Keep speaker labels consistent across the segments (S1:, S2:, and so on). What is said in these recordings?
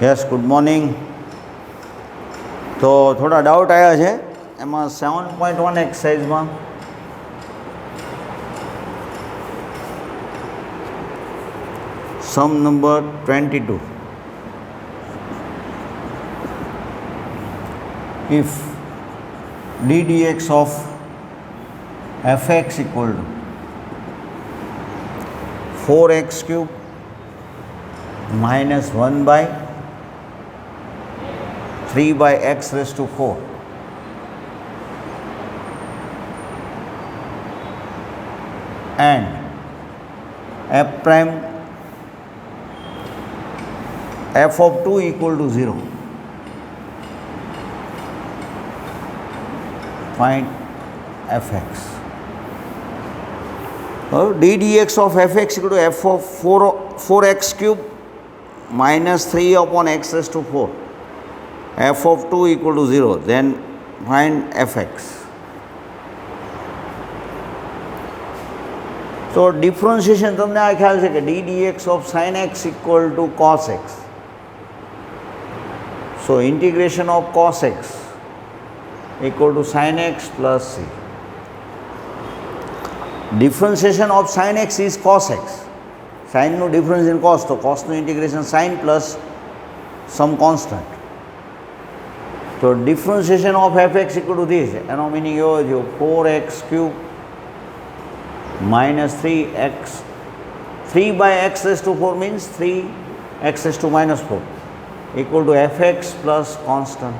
S1: Yes good morning. तो थोड़ा doubt आया है एम 7.1 एक्सरसाइज में sum number 22 if D D X of F X equal to 4x³ minus 1 by 3 by x raised to 4 and f prime f of 2 equal to 0. Find fx. D dx of fx equal to f of 4x³ minus 3 upon x raised to 4. F of 2 equal to 0. Then find fx. So differentiation તમને આ ખ્યાલ છે કે d dx of sin x equal to cos x. So integration of cos x equal to sin x plus c. Differentiation of sin x is cos x. Sin no difference in cos, तो cos no integration sin plus some constant. तो differentiation of fx equal to this. એનો meaning એવો જો 4x³ minus 3x 3 by x raised to 4 means 3x raised to minus 4 equal to fx plus constant.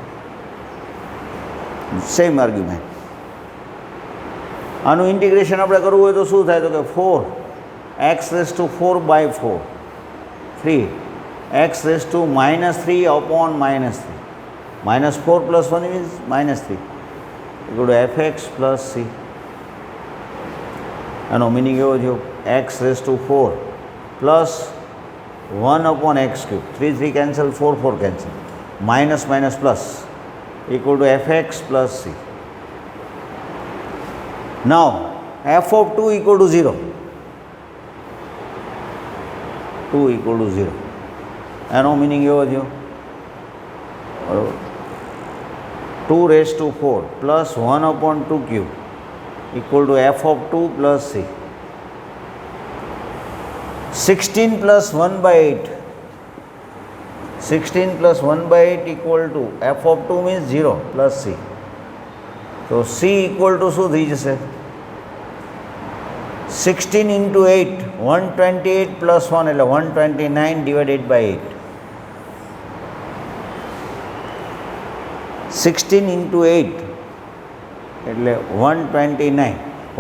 S1: Same argument. આનું integration આપણે કરવું હોય તો શું થાય તો કે 4x raised to 4 by 4 3x raised to minus 3 upon minus 3 minus 4 plus 1 means minus 3 equal to fx plus c. આનો મિનિંગ એવો થયો x raised to 4 plus 1 upon x³ 3 cancel 4 cancel minus minus plus equal to fx plus c. Now f of 2 equal to 0. 2 equal to 0. એનો meaning એવો થયો 2 raised to 4 plus 1 upon 2³ equal to f of 2 plus c. 16 plus 1 by 8. 16 plus 1 by 8 equal to f of 2 means 0 plus c. So c equal to શું થઈ જશે 16 into 8 128 plus 1 એટલે 129 divided by 8. 16 into 8 એટલે 129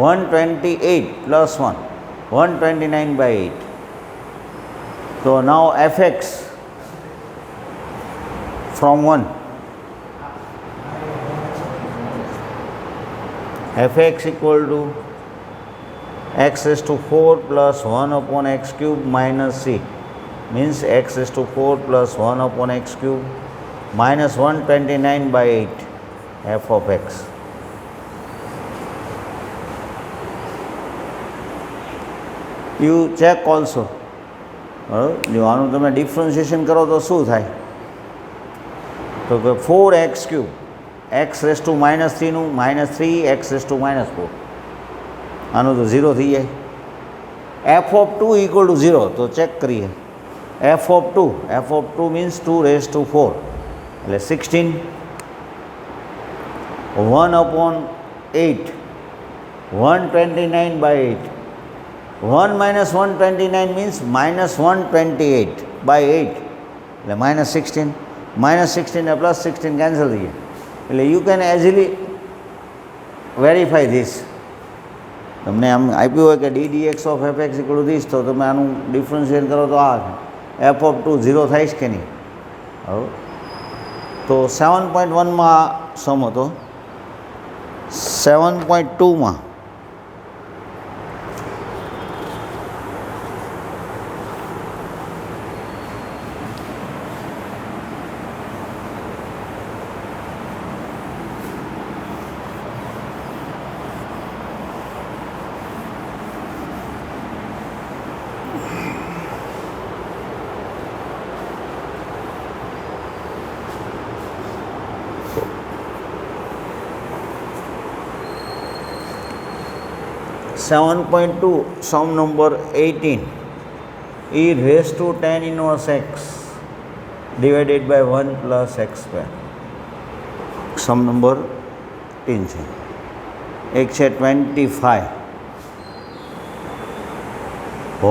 S1: 128 plus 1 129 by 8. So now fx from 1 fx equal to x raised to 4 plus 1 upon x³ minus c means x raised to 4 plus 1 upon x³ minus 129 by 8 f of x. You check also. જો આનું તમે differentiation કરો તો શું થાય તો કે 4x³ x raised to minus 3 નું minus 3 x raised to minus 4 આનું તો 0 થઈ જાય. f of 2 equal to 0 તો ચેક કરીએ f of 2 means 2 raised to 4 એટલે 16 1 upon 8 129 by 8 1 minus 129 means minus 128 by 8 એટલે minus 16 plus 16 cancel થઈ જાય એટલે you can easily verify this. તમને આમ આપ્યું હોય કે D DX of F X equal to this તો તમે આનું ડિફરન્શિએટ કરો તો આ એફ ઓફ 2 0 થાય છે કે નહીં. હવે તો 7.1માં સમ હતો 7.2માં 7.2 sum number 18 e raised to tan inverse x divided by 1 plus x square. sum number 18 છે. એક છે 25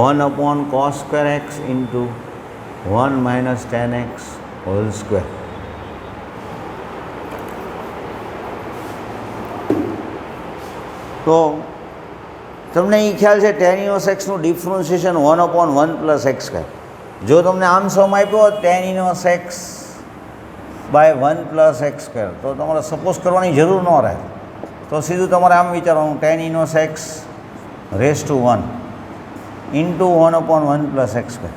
S1: 1 upon cos square x into 1 minus tan x whole square. તો તમને એ ખ્યાલ છે tan inverse એક્સનું differentiation 1 upon 1 plus x square. જો તમને આમ સમ આપ્યો હોત tan inverse X by 1 plus x square તો તમારે સપોઝ કરવાની જરૂર ન રહે. તો સીધું તમારે આમ વિચારવાનું tan inverse X raise to 1 into 1 upon 1 plus x square.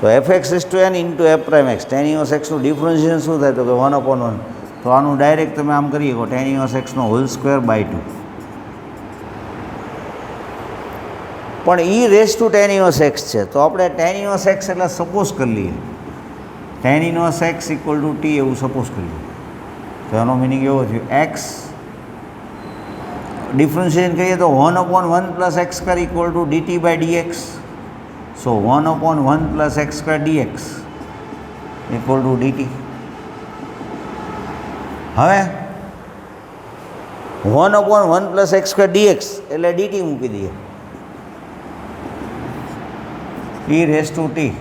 S1: તો F X raise to n into F prime X tan inverse એક્સનું ડિફરન્શિએશન શું થાય તો કે 1 upon 1. તો આનું ડાયરેક્ટ તમે આમ કરી શકો tan inverse એક્સનો હોલ સ્ક્વેર બાય 2. પણ એ raise to tan inverse X છે તો આપણે tan inverse એક્સ એટલે સપોઝ કરી લઈએ tan inverse X equal to T એવું સપોઝ કરી લઈએ. તો એનો મિનિંગ એવો થયો એક્સ ડિફરન્શિએશન કરીએ તો 1 upon 1 plus x square equal to dt by dx. So 1 upon 1 plus x square dx equal to dt. હવે 1 upon 1 plus x square dx એટલે dt મૂકી દઈએ e raise to T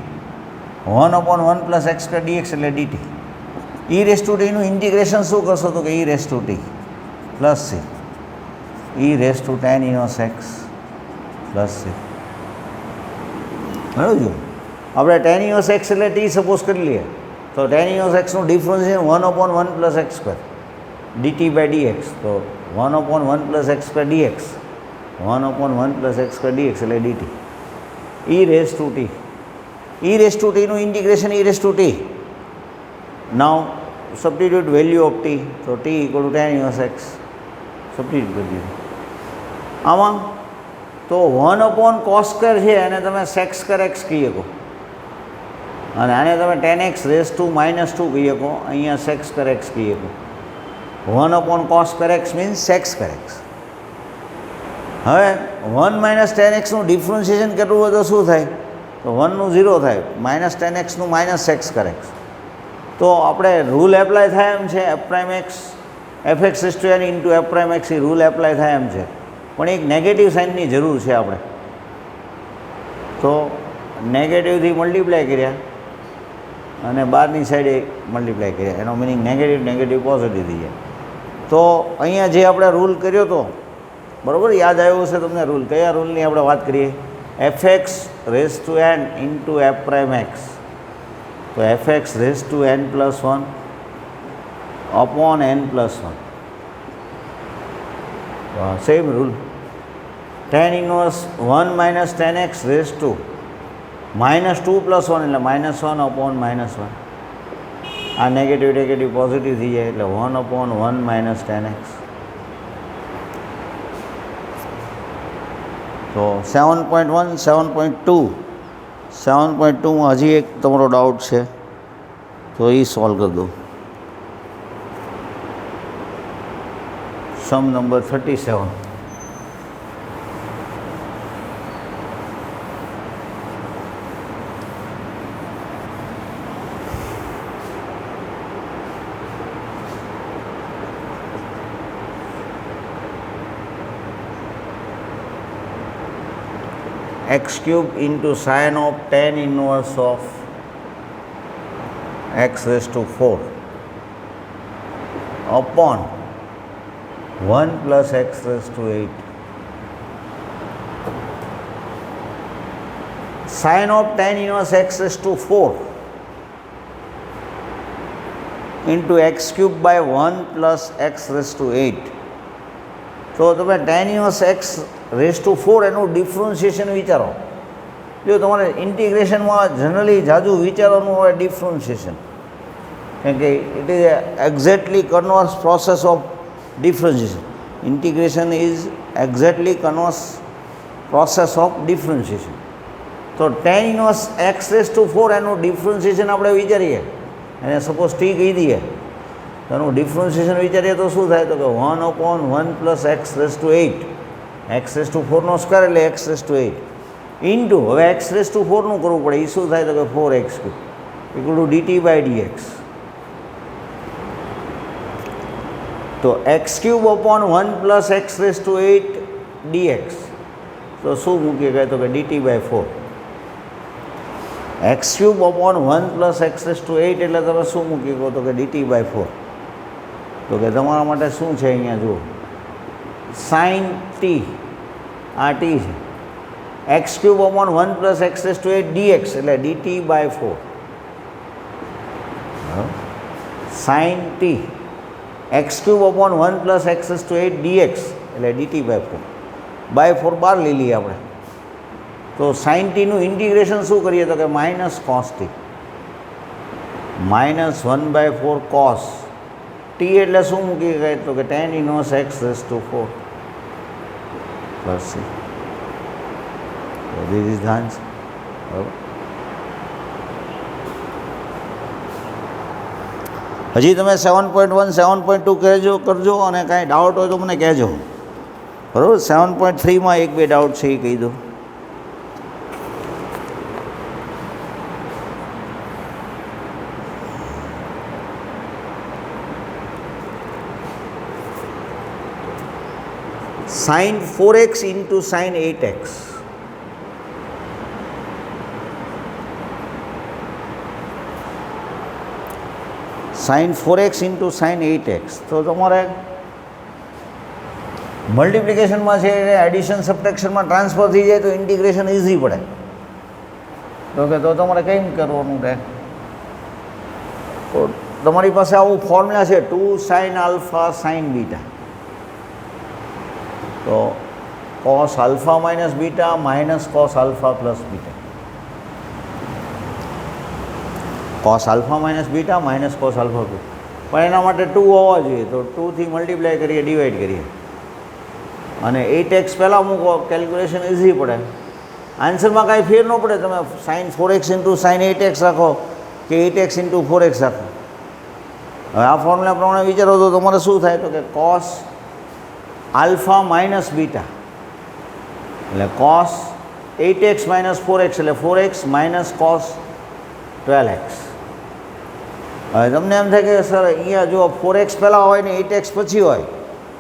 S1: 1 upon 1 plus x square dx એટલે dt. e raise to ટીનું integration શું કરશો તો કે e raise to T plus c e raise to tan inverse X plus c. બરાબર જો આપણે tan inverse એક્સ એટલે ટી સપોઝ કરી લઈએ તો tan inverse એક્સનું differentiation 1 upon 1 plus x square dt by dx. તો 1 upon 1 plus x square dx 1 upon 1 plus x square dx એટલે dt e raise to T. e raise to ટીનું integration e raise to T. Now substitute value of T તો T equal to tan inverse X substitute કરી દીધું આમાં. તો 1 upon cos square છે અને તમે sec સ્ક્વેર એક્સ કહી શકો અને આને તમે tan x રેઝ ટુ -2 કહી શકો. અહીંયા sec સ્ક્વેર એક્સ કહી શકો. 1 upon cos square x means sec square x. હવે 1 minus tan xનું ડિફરન્શિએશન કેટલું હોય તો શું થાય તો 1નું 0 થાય માઇનસ tan xનું માઇનસ sec સ્ક્વેર એક્સ. તો આપણે રૂલ એપ્લાય થાય એમ છે F prime X F X raise to n into F prime X એ રૂલ એપ્લાય થાય એમ છે. પણ એક નેગેટિવ સાઇનની જરૂર છે આપણે. તો નેગેટિવથી મલ્ટીપ્લાય કર્યા અને બહારની સાઈડે મલ્ટીપ્લાય કર્યા એનો મિનિંગ નેગેટિવ નેગેટિવ પોઝિટિવ થઈ જાય. તો અહીંયા જે આપણે રૂલ કર્યો હતો બરાબર યાદ આવ્યો છે તમને રૂલ. કયા રૂલની આપણે વાત કરીએ F X raise to n into F prime X. તો F X raise to n plus 1 upon n plus 1. Same rule tan inverse 1 minus tan X raise to -2 plus 1 એટલે -1 અપોન -1. આ નેગેટિવ નેગેટિવ પોઝિટિવ થઈ જાય એટલે 1 upon 1 minus tan x. તો 7.1 7.2 7.2માં હજી એક તમારો ડાઉટ છે તો એ સોલ્વ કરી દો. Sum number 37. x cube into sin of tan inverse of x raised to 4 upon 1 plus x raised to 8. Sin of tan inverse x raised to 4 into x cube by 1 plus x raised to 8. તો તમે tan inverse x raise to 4 એનું differentiation વિચારો. જો તમારે ઇન્ટિગ્રેશનમાં generally જાજુ વિચારવાનું હોય differentiation કેમ કે it is exactly converse process of differentiation. Integration is exactly converse process of differentiation. તો tan inverse X raise to 4 એનું ડિફરન્શિએશન આપણે વિચારીએ એને સપોઝ ટી કહી દઈએ તો એનું ડિફરન્શિએશન વિચારીએ તો શું થાય તો કે 1 upon 1 plus x raise to 8 X raise to 4નો સ્ક્વેર એટલે એક્સ રેસ ટુ 8 ઇન્ટુ હવે એક્સ રેસ ટુ 4નું કરવું પડે. એ શું થાય તો કે 4x equal to dt by dx. તો X cube upon 1 plus X raise to 8 dx. તો શું મૂકીએ કહે તો કે dt by 4. X cube upon 1 plus X raise to 8 એટલે તમે શું મૂકી કહો તો કે dt બાય 4. તો કે તમારા માટે શું છે અહીંયા જુઓ સાઇન t, આ t છે. X cube upon 1 plus X raise to 8 dx એટલે dt by 4. Sine t X cube upon 1 plus X raise to 8 dx એટલે dt બાય 4. બાય 4 બહાર લઈ લઈએ આપણે. તો સાઇન ટીનું ઇન્ટિગ્રેશન શું કરીએ તો કે minus cos T, minus 1/4 cos T એટલે શું મૂકી કહે તો કે tan inverse x raise two 4 plus C. This is the answer. બરાબર. હજી તમે 7.1 7.2 કરજો અને કાંઈ ડાઉટ હોય તો મને કહેજો. બરાબર. 7.3માં એક બે ડાઉટ છે એ કહી દો. sin 4x into sin 8x. sin 4x into sin 8x. તો તમારે મલ્ટિપ્લિકેશનમાં છે એડિશન સબટ્રેક્શનમાં ટ્રાન્સફર થઈ જાય તો ઇન્ટિગ્રેશન ઇઝી પડે. તો કે તો તમારે કેમ કરવાનું રહે તો તમારી પાસે આવું ફોર્મ્યુલા છે 2 sin alpha sin beta. તો cos alpha minus beta minus cos alpha plus beta. cos alpha minus beta minus cos alpha plus. પણ એના માટે 2 હોવા જોઈએ તો 2થી મલ્ટીપ્લાય કરીએ, ડિવાઈડ કરીએ અને 8x પહેલાં મૂકો, કેલ્ક્યુલેશન ઇઝી પડે. આન્સરમાં કાંઈ ફેર ન પડે. તમે sin 4x into sin 8x રાખો કે 8x ઇન્ટુ 4x રાખો. હવે આ ફોર્મ્યુલા પ્રમાણે વિચારો તો તમારે શું થાય તો કે cos alpha minus beta એટલે cos 8x minus 4x એટલે 4x minus cos 12x. હવે તમને એમ થાય કે સર અહીંયા જો 4x પહેલાં હોય ને 8x પછી હોય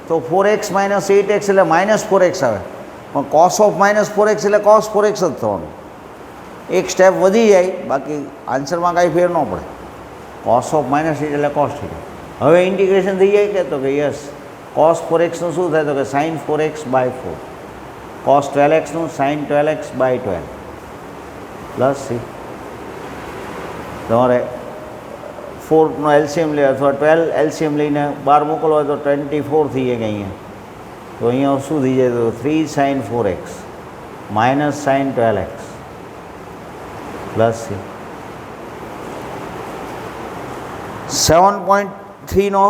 S1: તો 4x minus 8x એટલે minus 4x આવે, પણ cos of minus 4x એટલે cos 4x જ થવાનું. એક સ્ટેપ વધી જાય, બાકી આન્સરમાં કાંઈ ફેર ન પડે. cos of minus 8 એટલે cos થીટા. હવે ઇન્ટિગ્રેશન થઈ જાય કે તો કે યસ cos 4x નું શું થાય તો કે sin 4x by 4, cos 12x નું sin 12x by 12 plus C. તમારે 4નો એલસીએમ લે અથવા 12 એલસીએમ લઈને 12 મોકલવો હોય તો 24 થઈ જાય કે અહીંયા. તો અહીંયા શું થઈ જાય તો 3 sin 4x minus sin 12x plus C. 7.3નો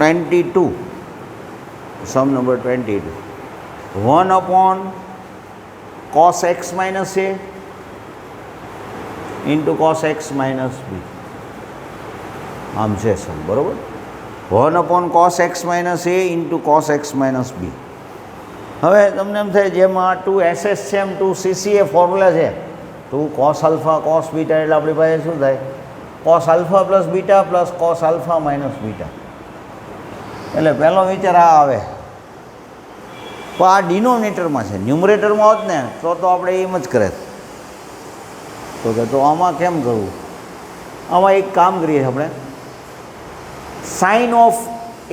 S1: 22 sum number 22 1 upon cos x minus a into cos x minus b. આમ છે સમ. બરાબર. 1 upon cos x minus a into cos x minus b. હવે તમને એમ થાય જેમ આ 2SS છે એમ 2CCA ફોર્મ્યુલા છે 2 cos alpha cos beta એટલે આપણી પાસે શું થાય cos alpha plus beta plus cos alpha minus beta. એટલે પહેલો વિચાર આ આવે પણ આ ડિનોમિનેટરમાં છે, ન્યુમરેટરમાં હોત ને તો આપણે એમ જ કરે. તો કે તો આમાં કેમ કરવું? આમાં એક કામ કરીએ આપણે સાઇન ઓફ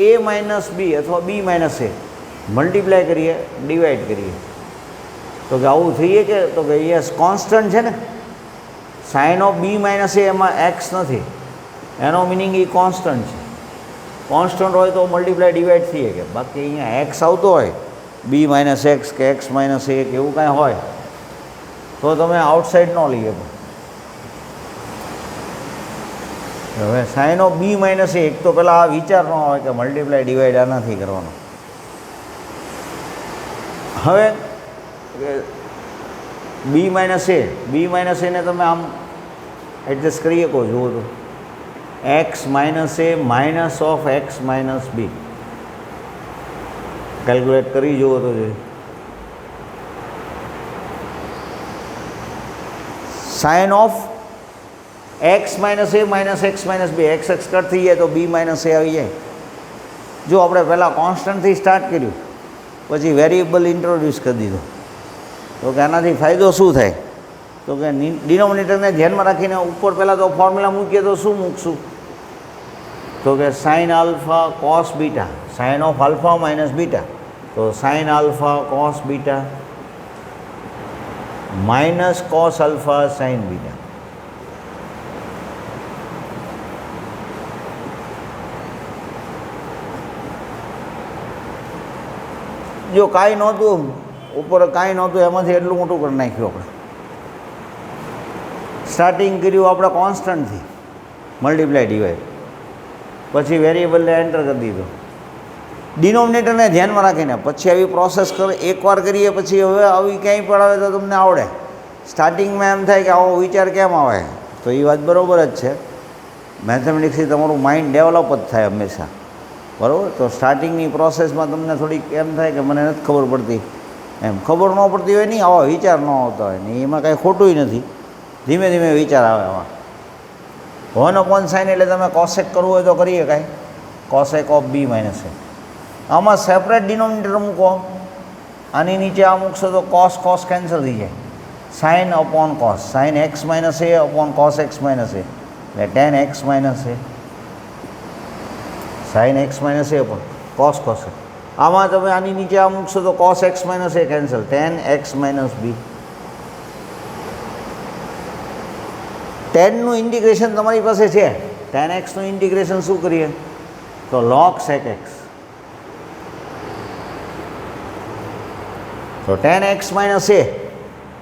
S1: a માઇનસ બી અથવા b માઇનસ a મલ્ટીપ્લાય કરીએ, ડિવાઈડ કરીએ. તો કે આવું થઈએ કે તો કે યસ કોન્સ્ટન્ટ છે ને sine of b minus a એમાં x નથી, એનો મિનિંગ એ કોન્સ્ટન્ટ છે. કોન્સ્ટન્ટ હોય તો મલ્ટીપ્લાય ડિવાઈડ થઈએ કે, બાકી અહીંયા એક્સ આવતો હોય b માઇનસ એક્સ કે x માઇનસ a કે એવું કાંઈ હોય તો તમે આઉટસાઇડ ન લઈએ. હવે sine of b minus a એક તો પહેલાં આ વિચાર ન હોય કે મલ્ટીપ્લાય ડિવાઈડ આનાથી કરવાનો. હવે b માઇનસ a ને તમે આમ એડજસ્ટ કરી શકો. જુઓ તો x minus a minus of x minus b calculate કરી જુઓ તો જોઈએ. Sine of X minus A minus X minus B, X X cut થઈ જાય તો બી માઇનસ એ આવી જાય. જો આપણે પહેલાં કોન્સ્ટન્ટથી સ્ટાર્ટ કર્યું, પછી વેરિયેબલ ઇન્ટ્રોડ્યુસ કરી દીધો, તો કે આનાથી ફાયદો શું થાય? તો કે ડિનોમિનેટરને ધ્યાનમાં રાખીને ઉપર પહેલાં તો ફોર્મ્યુલા મૂકીએ તો શું મૂકશું? તો કે sine alpha cos beta, sine of alpha minus beta, તો sine alpha cos beta minus cos alpha sine beta. જો કાંઈ નહોતું ઉપર, કાંઈ નહોતું એમાંથી એટલું મોટું કરી નાખ્યું આપણે. સ્ટાર્ટિંગ કર્યું આપણે કોન્સ્ટન્ટથી, મલ્ટીપ્લાય ડિવાઈડ, પછી વેરિયેબલને એન્ટર કરી દીધો ડિનોમિનેટરને ધ્યાનમાં રાખીને. પછી આવી પ્રોસેસ એકવાર કરીએ પછી હવે આવી ક્યાંય પણ આવે તો તમને આવડે. સ્ટાર્ટિંગમાં એમ થાય કે આવો વિચાર કેમ આવે, તો એ વાત બરાબર જ છે. મેથેમેટિક્સથી તમારું માઇન્ડ ડેવલપ જ થાય હંમેશા, બરાબર. તો સ્ટાર્ટિંગની પ્રોસેસમાં તમને થોડીક એમ થાય કે મને નથી ખબર પડતી, એમ ખબર ન પડતી હોય નહીં, આવા વિચાર ન આવતા હોય ને, એમાં કાંઈ ખોટું નથી. ધીમે ધીમે વિચાર આવે આવા. 1/sin એટલે તમે કોસેક કરવું હોય તો કરીએ કાંઈ, કોસેક ઓફ બી માઇનસ એ. આમાં સેપરેટ ડિનોમિનેટર મૂકો, આની નીચે આ મૂકશો તો કોસ કોસ કેન્સલ થઈ જાય. Sine upon cos, sine X minus A upon cos X minus A, એટલે tan X minus A, sine X minus A upon cos cos A. આમાં તમે આની નીચે આ મૂકશો તો cos X minus A cancel, tan X minus B. ટેનનું integration તમારી પાસે છે, ટેન એક્સનું ઇન્ટિગ્રેશન શું કરીએ તો લોગ સેક એક્સ. તો ટેન એક્સ માઇનસ એ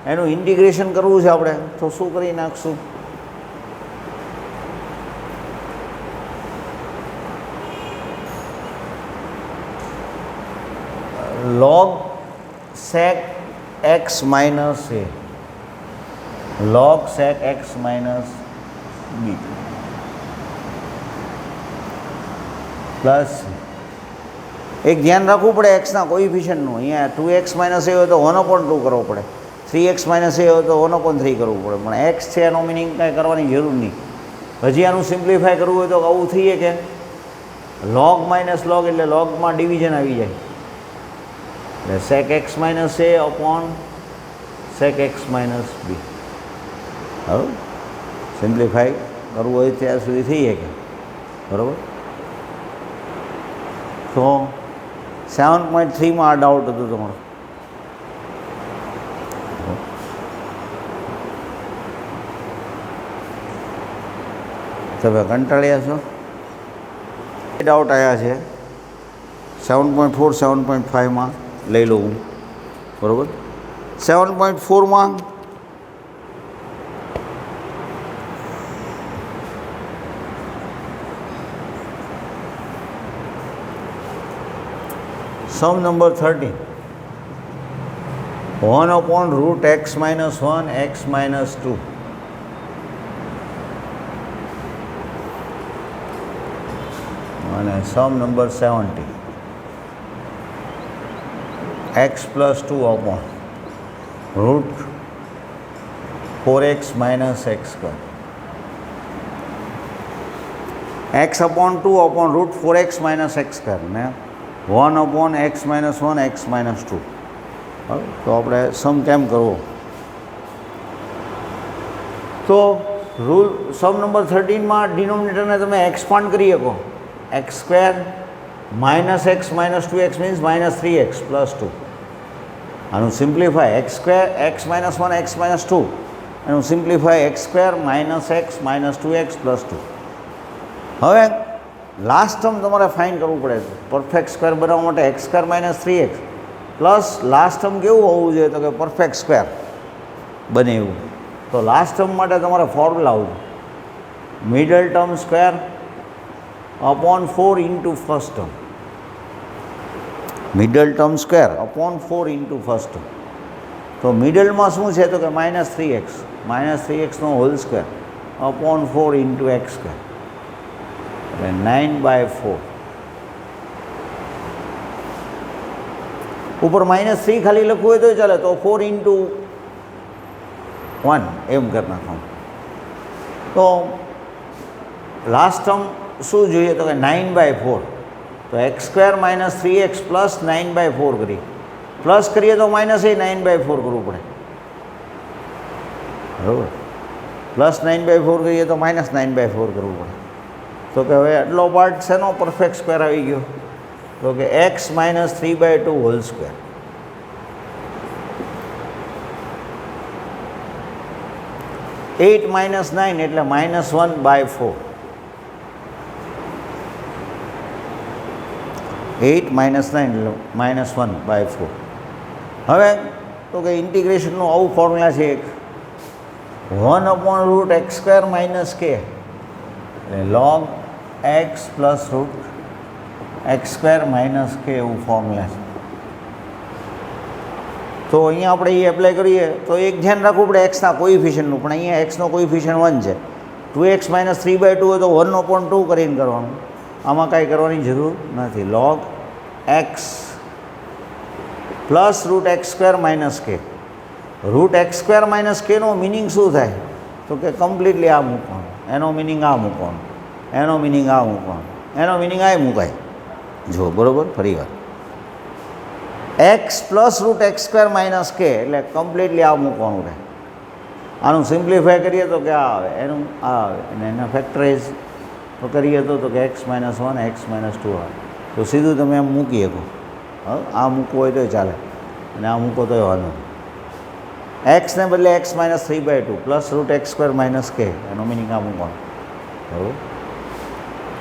S1: એનું ઇન્ટિગ્રેશન કરવું છે આપણે, તો શું કરી નાખશું? log sec x minus a, log sec x minus b plus એક ધ્યાન રાખવું પડે એક્સના કોએફિશિયન્ટનું. અહીંયા 2x માઇનસ એ હોય તો 1/2 કરવો પડે, 3x માઇનસ એ હોય તો 1/3 કરવું પડે, પણ એક્સ છે એનો મિનિંગ કાંઈ કરવાની જરૂર નહીં. હજી આનું સિમ્પ્લિફાય કરવું હોય તો આવું થઈએ કે લોગ માઇનસ લોગ એટલે લોગમાં ડિવિઝન આવી જાય, એટલે sec x minus A upon sec x minus બી. હવે સિમ્પ્લિફાઈ કરવું હોય ત્યાં સુધી થઈ શકે, બરાબર. તો 7.3 આ ડાઉટ હતો તમારો. તમે કંટાળ્યા છો? ડાઉટ આવ્યા છે 7.4 7.5 લઈ લઉં હું, બરાબર. 7.4 sum number 13, 1/√x minus 1 x minus 2. અને sum number 70, x plus 2 upon √4x minus x square, x upon 2 upon √4x minus x square ને 1/x minus 1 x minus 2. તો આપણે સમ કેમ કરવો? તો રૂલ સમ નંબર 13માં ડિનોમિનેટરને તમે એક્સપાન્ડ કરી શકો. X square minus X minus 2x means minus 3x plus 2. આનું simplify x square x minus 1 x minus 2, એનું simplify x square minus X minus 2x plus 2. હવે લાસ્ટ ટર્મ તમારે ફાઇન કરવું પડે છે. પરફેક્ટ સ્ક્વેર બનાવવા માટે x square minus 3x plus last term કેવું હોવું જોઈએ તો કે પરફેક્ટ સ્ક્વેર બને એવું. તો લાસ્ટ ટર્મ માટે તમારે ફોર્મ્યુલા આવું, middle term square upon 4 into first term, middle term square upon 4 into first term. તો મિડલમાં શું છે તો કે માઇનસ 3x નો whole square upon 4 into X square, એટલે 9/4. ઉપર -3 ખાલી લખવું હોય તો ચાલે, તો 4 × 1 એમ કરી નાખવાનું. તો લાસ્ટ ટર્મ શું જોઈએ તો કે 9/4, તો x² - 3x + 9/4 કરી, પ્લસ કરીએ તો -9/4 કરવું પડે, બરાબર. પ્લસ 9/4 કરીએ તો -9/4 કરવું પડે. તો કે હવે આટલો પાર્ટ શેનો પરફેક્ટ સ્ક્વેર આવી ગયો તો કે x - 3/2 હોલ સ્ક્વેર. -8 - 9 એટલે -1/4. 8 - 9 એટલે -1/4. હવે તો કે ઇન્ટિગ્રેશનનું આવું ફોર્મ્યુલા છે એક 1/√x² - k એટલે log x + √x² - k એવું ફોર્મ્યુલા છે. તો અહીંયા આપણે એ એપ્લાય કરીએ તો એક ધ્યાન રાખવું પડે એક્સના કોઇફિશિયન્ટનું, પણ અહીંયા એક્સનો કોઇફિશિયન્ટ 1 છે. 2x - 3/2 હોય તો 1/2 કરીને કરવાનું, આમાં કાંઈ કરવાની જરૂર નથી. log x + √x² - k. √x² - k no meaning શું થાય તો કે કમ્પ્લીટલી આ મૂકવાનું, એનો મિનિંગ આ મૂકવાનું, એનો મિનિંગ આ મૂકવાનું, એનો મિનિંગ આ મૂકાય. જો બરાબર, ફરી વાર x + √x² - k એટલે કમ્પ્લીટલી આ મૂકવાનું રહે. આનું સિમ્પ્લિફાય કરીએ તો કે આ આવે, એનું આ આવે, અને એના ફેક્ટરાઇઝ તો કરીએ તો કે x - 1 x - 2 આવે. તો સીધું તમે એમ મૂકી શકો. આ મૂકવું હોય તોય ચાલે અને આ મૂકો તોય વાંધો. એક્સને બદલે x - 3/2 + √x² - k એનો મિનિંગ આ મૂકવાનું, બરાબર.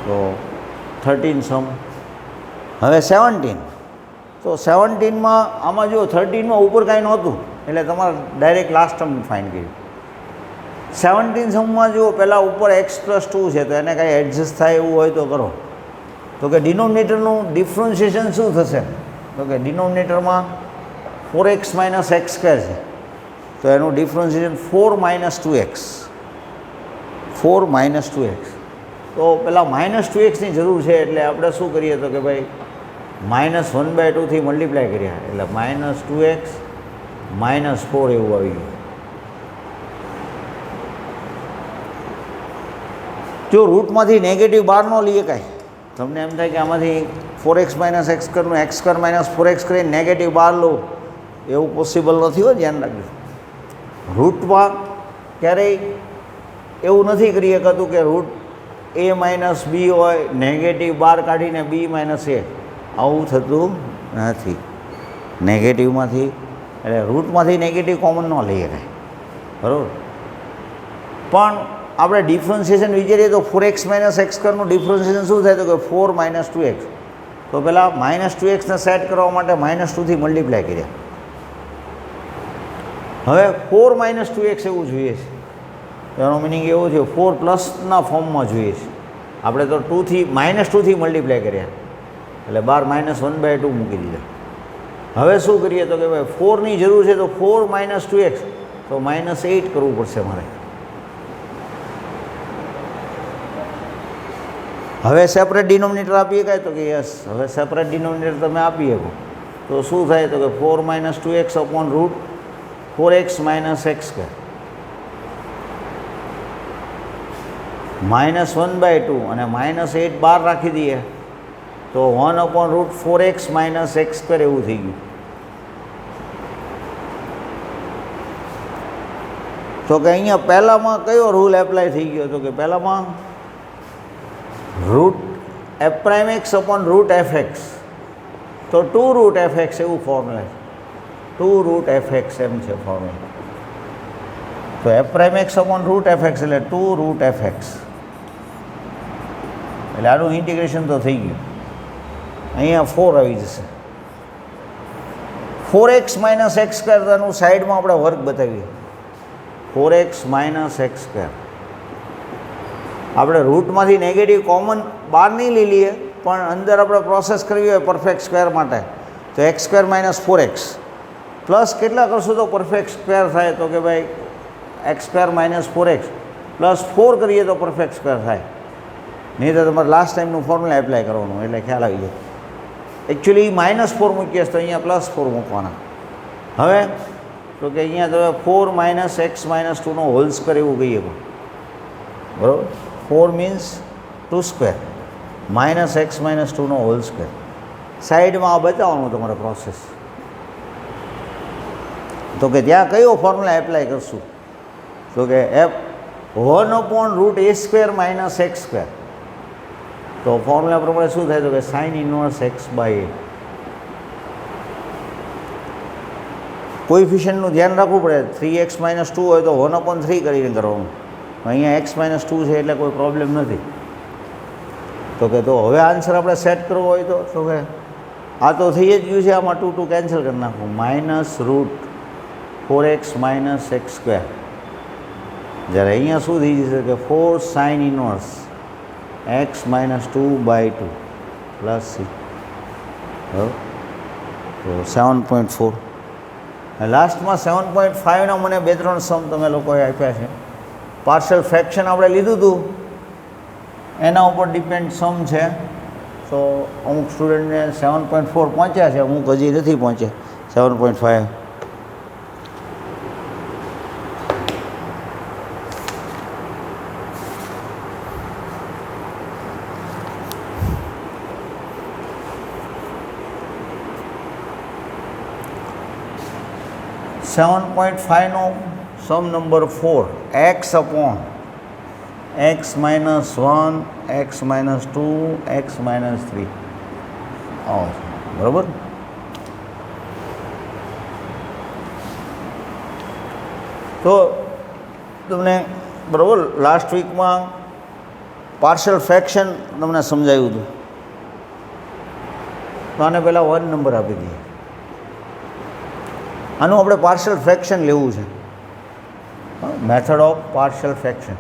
S1: તો 13 સમ. હવે 17. તો 17માં આમાં જુઓ 13માં ઉપર કાંઈ નહોતું એટલે તમારે ડાયરેક્ટ લાસ્ટ ટર્મ ફાઇન્ડ કર્યું. 17 સમમાં જુઓ પહેલાં ઉપર x + 2 છે તો એને કાંઈ એડજસ્ટ થાય એવું હોય તો કરો. તો કે ડિનોમિનેટરનું ડિફરન્શિએશન શું થશે તો કે ડિનોમિનેટરમાં 4x - x² છે તો એનું ડિફરન્શિએશન 4 - 2x. 4 - 2x. તો પહેલાં -2xની જરૂર છે એટલે આપણે શું કરીએ તો કે ભાઈ -1/2 થી મલ્ટીપ્લાય કર્યા એટલે -2x - 4 એવું આવી ગયું. જો રૂટમાંથી નેગેટિવ બહાર ન લઈએ કાંઈ, તમને એમ થાય કે આમાંથી 4x - x² નું x² - 4x કરીને નેગેટિવ બહાર લો, એવું પોસિબલ નથી હોય, ધ્યાન રાખજો. રૂટમાં ક્યારેય એવું નથી કરી શકાતું કે રૂટ a - b હોય, નેગેટિવ બહાર કાઢીને b - a, આવું થતું નથી. નેગેટિવમાંથી એટલે રૂટમાંથી નેગેટિવ કોમન ન લઈએ કાંઈ, બરાબર. પણ આપણે ડિફરન્શિએશન વિચારીએ તો 4x - x² નું ડિફરન્શિએશન શું થાય તો કે 4 - 2x. તો પહેલાં -2x ને સેટ કરવા માટે -2 થી મલ્ટીપ્લાય કર્યા. હવે 4 - 2x એવું જોઈએ છે, એનો મિનિંગ એવો છે 4 પ્લસના ફોર્મમાં જોઈએ છે. આપણે તો -2 થી મલ્ટીપ્લાય કર્યા એટલે બહાર -1/2 મૂકી દીધા. હવે શું કરીએ તો કે ભાઈ 4ની જરૂર છે તો 4 - 2x તો -8 કરવું પડશે મારે. હવે સેપરેટ ડિનોમિનેટર આપીએ કાંઈ તો કે યસ, હવે સેપરેટ ડિનોમિનેટર તમે આપી શકો તો શું થાય તો કે 4 - 2x / √4x - x². -1/2 અને -8 બહાર રાખી દઈએ તો 1/√4x - x² એવું થઈ ગયું. તો કે અહીંયા પહેલાંમાં કયો રૂલ એપ્લાય થઈ ગયો તો કે પહેલાંમાં √f'(x) √fx, તો 2√fx એવું ફોર્મ્યુલા છે. 2√fx એમ છે ફોર્મ્યુલા. તો f'(x) √fx એટલે 2√fx એટલે આનું ઇન્ટિગ્રેશન તો થઈ ગયું. અહીંયા 4 આવી જશે. 4x - x² એનું સાઈડમાં આપણે વર્ક બતાવીએ. 4x - x². આપણે રૂટમાંથી નેગેટિવ કોમન બહાર નહીં લઈ લઈએ પણ અંદર આપણે પ્રોસેસ કરવી હોય પરફેક્ટ સ્ક્વેર માટે તો x² - 4x પ્લસ કેટલા કરશો તો પરફેક્ટ સ્ક્વેર થાય તો કે ભાઈ x² - 4x પ્લસ 4 કરીએ તો પરફેક્ટ સ્ક્વેર થાય. નહીં તો તમારે લાસ્ટ ટાઈમનું ફોર્મ્યુલા એપ્લાય કરવાનું એટલે ખ્યાલ આવી જાય. એકચ્યુઅલી -4 મૂકીએ તો અહીંયા +4 મૂકવાના. હવે તો કે અહીંયા તમે 4 - x - 2 નો હોલ સ્ક્વેર એવું કહીએ, બરાબર. 4 મીન્સ 2 સ્ક્વેર -x - 2 નો હોલ સ્ક્વેર. સાઈડમાં આ બતાવવાનું તમારે પ્રોસેસ. તો કે ત્યાં કયો ફોર્મ્યુલા એપ્લાય કરશું? તો કે f1/√a² - x². તો ફોર્મ્યુલા પ્રમાણે શું થાય? તો કે sin ઇન્વર્સ x/a. કોએફિશિયન્ટનું ધ્યાન રાખવું પડે. 3x - 2 હોય તો 1/3 કરીને કરવાનું. અહીંયા x - 2 છે એટલે કોઈ પ્રોબ્લેમ નથી. તો કે તો હવે આન્સર આપણે સેટ કરવો હોય તો કે આ તો થઈ જ ગયું છે, આમાં 2 2 કેન્સલ કરી નાખવું. -√4x - x². જ્યારે અહીંયા શું થઈ જશે કે 4 sin inverse x - 2/2 plus c. બરાબર. તો 7.4. લાસ્ટમાં 7.5ના મને 2-3 સમ તમે લોકોએ આપ્યા છે. પાર્શિયલ ફ્રેક્શન આપણે લીધું હતું, એના ઉપર ડિપેન્ડ સમ છે. તો અમુક સ્ટુડન્ટને 7.4 પહોંચ્યા છે, અમુક હજી નથી પહોંચ્યા 7.5. નો સમ નંબર 4 x/x - 1 x - 2 x - 3 આવો છે, બરાબર. તો તમને બરાબર લાસ્ટ વીકમાં પાર્શિયલ ફ્રેક્શન તમને સમજાવ્યું હતું. તો આને પહેલાં 1 નંબર આપી દઈએ. આનું આપણે પાર્શિયલ ફ્રેક્શન લેવું છે. Method of partial fraction.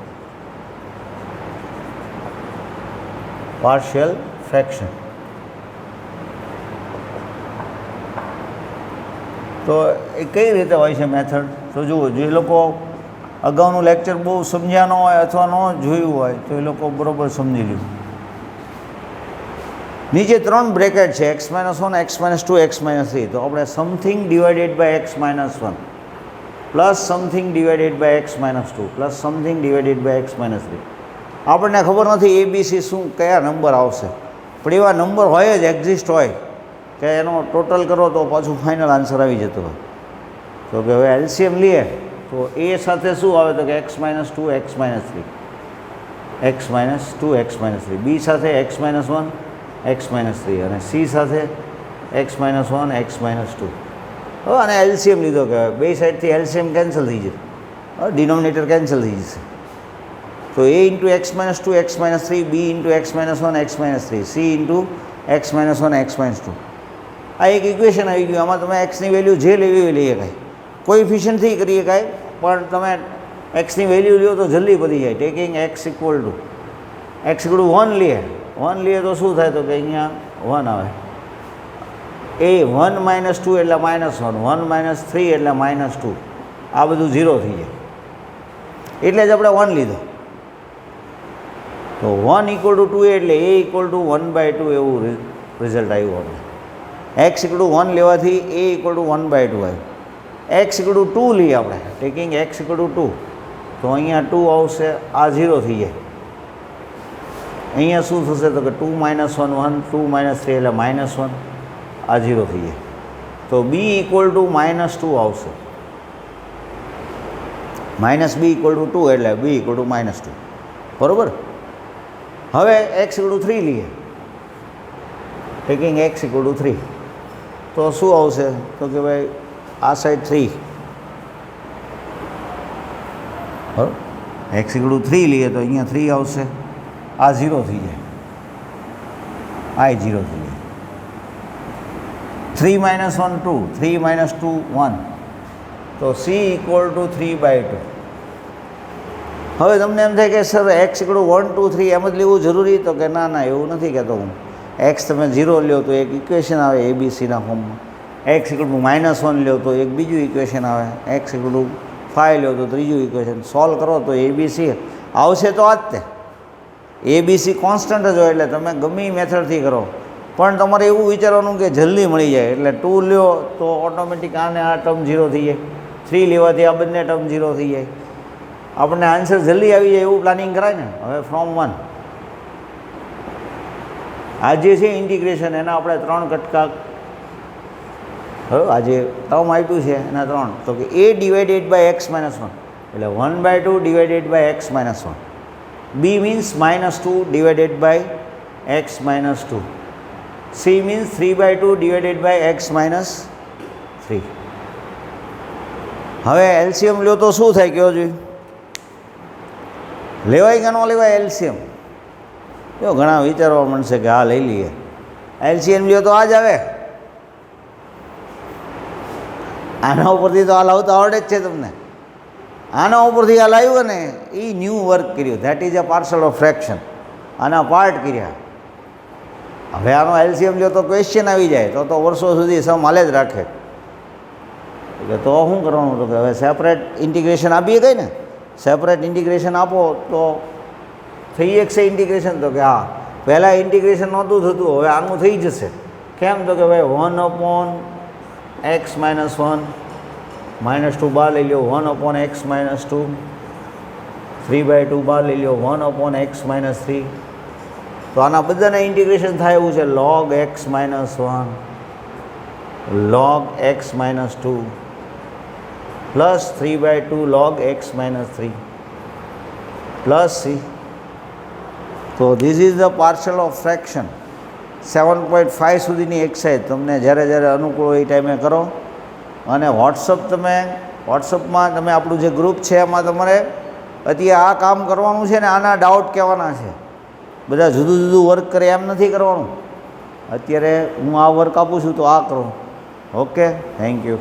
S1: Partial fraction. તો એ કઈ રીતે હોય છે મેથડ? તો જુઓ, જે લોકો અગાઉનું લેક્ચર બહુ સમજ્યા ન હોય અથવા ન જોયું હોય તો એ લોકો બરાબર સમજી લ્યું. નીચે 3 બ્રેકેટ છે, x - 1 x - 2 x - 3. તો આપણે something divided by x - 1 plus something divided by x - 2 plus something divided by x - 3. આપણને ખબર નથી ABC શું કયા નંબર આવશે, પણ એવા નંબર હોય જ, એક્ઝિસ્ટ હોય કે એનો ટોટલ કરો તો પાછું ફાઇનલ આન્સર આવી જતો હોય. તો કે હવે એલસીએમ લઈએ તો એ સાથે શું આવે? તો કે x - 2 x - 3 x - 2 x - 3. બી સાથે x - 1 x - 3 અને સી સાથે x - 1 x - 2. હવે આને એલસીએમ લીધો કે બે સાઈડથી એલસીએમ કેન્સલ થઈ જશે, ડિનોમિનેટર કેન્સલ થઈ જશે. તો a × x - 2 x - 3, b × x - 1 x - 3, c × x - 1 x - 2. આ એક ઇક્વેશન આવી ગયું. આમાં તમે એક્સની વેલ્યુ જે લેવી હોય લઈ શકાય, કોએફિશિયન્ટથી કરી શકાય, પણ તમે એક્સની વેલ્યુ લ્યો તો જલ્દી પતી જાય. ટેકિંગ x = x = 1 લઈએ, 1 લઈએ તો શું થાય? તો કે અહીંયા 1 આવે. એ 1 - 2 એટલે -1, 1 - 3 એટલે -2. આ બધું 0 થઈ જાય, એટલે જ આપણે 1 લીધો. તો 1 = 2 એટલે a = 1/2 એવું રિઝલ્ટ આવ્યું. આપણે x = 1 લેવાથી a = 1/2 આવ્યું. x = 2 લઈએ આપણે, ટેકિંગ x = 2, તો અહીંયા 2 આવશે, આ 0 થઈ જાય. અહીંયા શું થશે? તો કે 2 - 1 1, 2 - 3 એટલે -1, આ 0 થઈ જાય. તો b = -2 આવશે. -b = 2 એટલે b = -2, બરાબર. હવે x = 3 લઈએ, ટેકિંગ x = 3, તો શું આવશે? તો કે ભાઈ આ સાઈડ 3, બરાબર. x = 3 લઈએ તો અહીંયા 3 આવશે, આ 0 થઈ જાય, આ 0 થઈ જાય. 3 - 1 2, 3 - 2 1, તો c = 3/2. હવે તમને એમ થાય કે સર x = 1 2 3 એમ જ લેવું જરૂરી? તો કે ના, એવું નથી કહેતો હું. x તમે 0 લ્યો તો એક ઇક્વેશન આવે ABCના ફોર્મમાં, x = -1 લ્યો તો એક બીજું ઇક્વેશન આવે, x = 5 લ્યો તો ત્રીજું ઇક્વેશન. સોલ્વ કરો તો ABC આવશે. તો આ જ તે ABC કોન્સ્ટન્ટ જ હોય, એટલે તમે ગમે મેથડથી કરો પણ તમારે એવું વિચારવાનું કે જલ્દી મળી જાય, એટલે 2 લ્યો તો ઓટોમેટિક આને આ ટર્મ 0 થઈ જાય, 3 લેવાથી આ બંને ટર્મ 0 થઈ જાય, આપણને આન્સર જલ્દી આવી જાય એવું પ્લાનિંગ કરાય ને. હવે ફ્રોમ 1 આ જે છે ઇન્ટિગ્રેશન એના આપણે 3 કટકા, હવે આ જે ટર્મ આપ્યું છે એના 3, તો કે a divided by x minus 1 એટલે 1/2 divided by x minus 1, b means -2 divided by x minus 2, c means 3/2 divided by x minus 3. હવે એલસીએમ લ્યો તો શું થાય કયો જોઈએ? લેવાય કે ન લેવાય એલસીએમ? જો ઘણા વિચારવા મળશે કે હા લઈ લઈએ. એલસીએમ લ્યો તો આ જ આવે, આના ઉપરથી તો આ લાવતા આવડે જ છે તમને. આના ઉપરથી આ લાવ્યું ને એ ન્યૂ વર્ક કર્યું, that is a parcel of fraction, આના પાર્ટ કર્યા. હવે આનો એલસીએમ લ્યો તો ક્વેશ્ચન આવી જાય તો વર્ષો સુધી સમ હાલે જ રાખે. એટલે તો શું કરવાનું હતું કે હવે સેપરેટ ઇન્ટિગ્રેશન આપીએ કઈ ને, સેપરેટ ઇન્ટિગ્રેશન આપો તો થઈ શકશે ઇન્ટિગ્રેશન. તો કે હા, પહેલાં ઇન્ટિગ્રેશન નહોતું થતું, હવે આનું થઈ જશે. કેમ? તો કે ભાઈ 1/x માઇનસ 1 -2 બહાર લઈ લો, 1/x માઇનસ 2, 3/2 બહાર લઈ લો, 1/x માઇનસ 3. તો આના બધાને ઇન્ટિગ્રેશન થાય એવું છે, log x minus 1 log x minus 2 plus 3/2 log x minus 3 plus c. તો this is the parcel of fraction. 7.5 સુધીની એક્સરસાઇઝ તમને જ્યારે જ્યારે અનુકૂળ હોય એ ટાઈમે કરો. અને વોટ્સઅપમાં તમે આપણું જે ગ્રુપ છે એમાં તમારે અત્યારે આ કામ કરવાનું છે ને આના ડાઉટ કહેવાના છે. બધા જુદું જુદું વર્ક કરે એમ નથી કરવાનું. અત્યારે હું આ વર્ક આપું છું તો આ કરો. Okay, thank you.